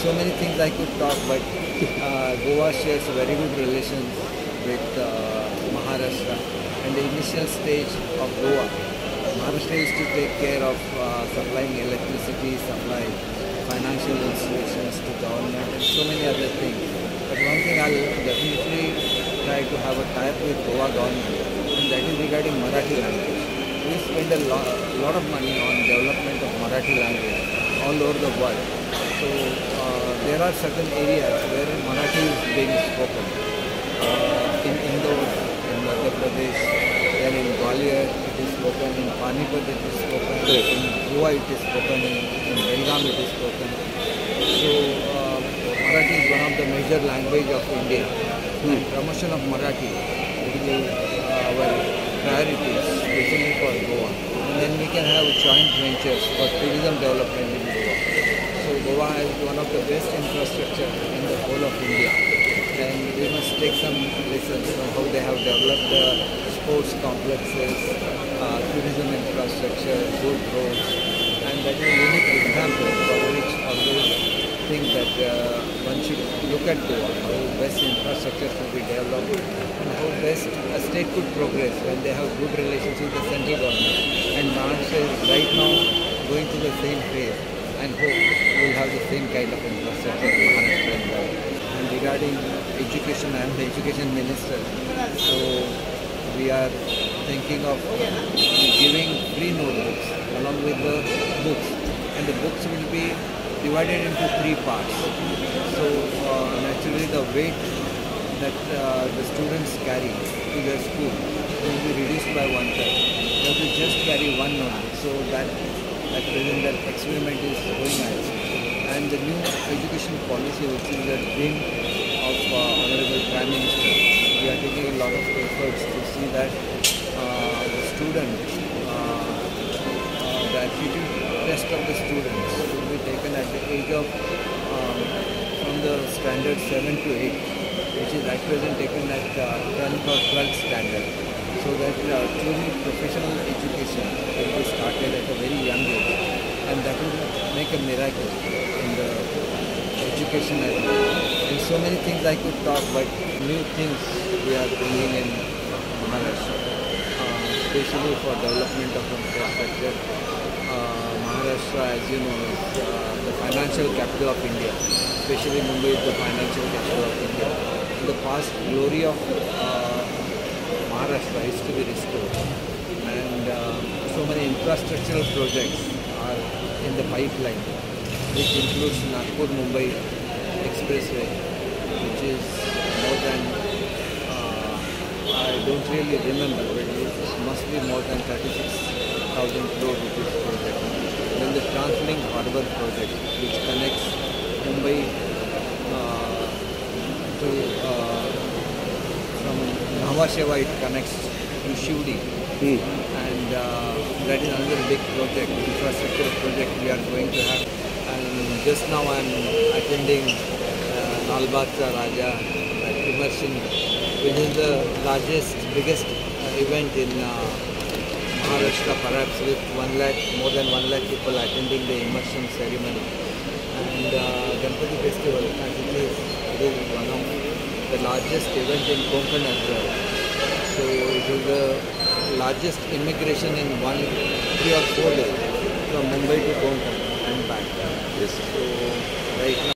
so many things I could talk, but Goa shares very good relations with Maharashtra. And the initial stage of Goa, Maharashtra used to take care of supplying electricity, supply financial institutions to government, and so many other things. But one thing I'll definitely try to have a tie-up with Goa government, and that is regarding Marathi language. We spend a lot of money on development of Marathi language all over the world. So there are certain areas where Marathi is being spoken. In Indore, in Madhya Pradesh, then in Gwalior it is spoken, in Panipat it is spoken, in Goa it is spoken, in Belgaum it is spoken. So Marathi is one of the major language of India. And promotion of Marathi will be our priorities, especially for Goa. And then we can have joint ventures for tourism development in Goa. So Goa has one of the best infrastructure in the whole of India. And we must take some lessons from how they have developed the sports complexes, tourism infrastructure, good roads, and that is a unique example for which always think that one should look at Goa, how best infrastructure should be developed and how best a state could progress when they have good relations with the central government. And Maharashtra is right now going through the same phase and hope we will have the same kind of infrastructure in Maharashtra and Goa. And regarding education, I am the education minister, so we are thinking of giving free notebooks along with the books, and the books will be divided into 3 parts. So naturally the weight that the students carry to their school will be reduced by 1/3. They have to just carry one notebook. So that at present that experiment is going on. And the new education policy, which is the dream of Honorable Prime Minister, we are taking a lot of efforts to see that the student, the aptitude test of the students will be taken at the age of from the standard 7 to 8, which is at present taken at 10th or 12th standard, so that truly professional education will be started at a very young age, and that will make a miracle in the education area. And so many things I could talk, but new things we are bringing in Maharashtra, especially for development of infrastructure. Maharashtra, as you know, is the financial capital of India. Especially Mumbai is the financial capital of India. In the past, glory of Maharashtra is to be restored, and so many infrastructural projects are in the pipeline, which includes Nagpur Mumbai expressway, which is more than I don't really remember, but it must be more than 36,000 crore rupees project. Then the TransLink Harbour project, which connects Mumbai to from Nhava Sheva, it connects to Shivdi, and that is another big project, infrastructure project we are going to have. And just now I am attending Lalbagcha Raja immersion, which is the biggest event in Maharashtra, perhaps with more than 1 lakh people attending the immersion ceremony. And Ganpati festival, as it is one of the largest event in Konkan as well. So it is the largest immigration in 3 or 4 days from Mumbai to Konkan and back. Yes. So right now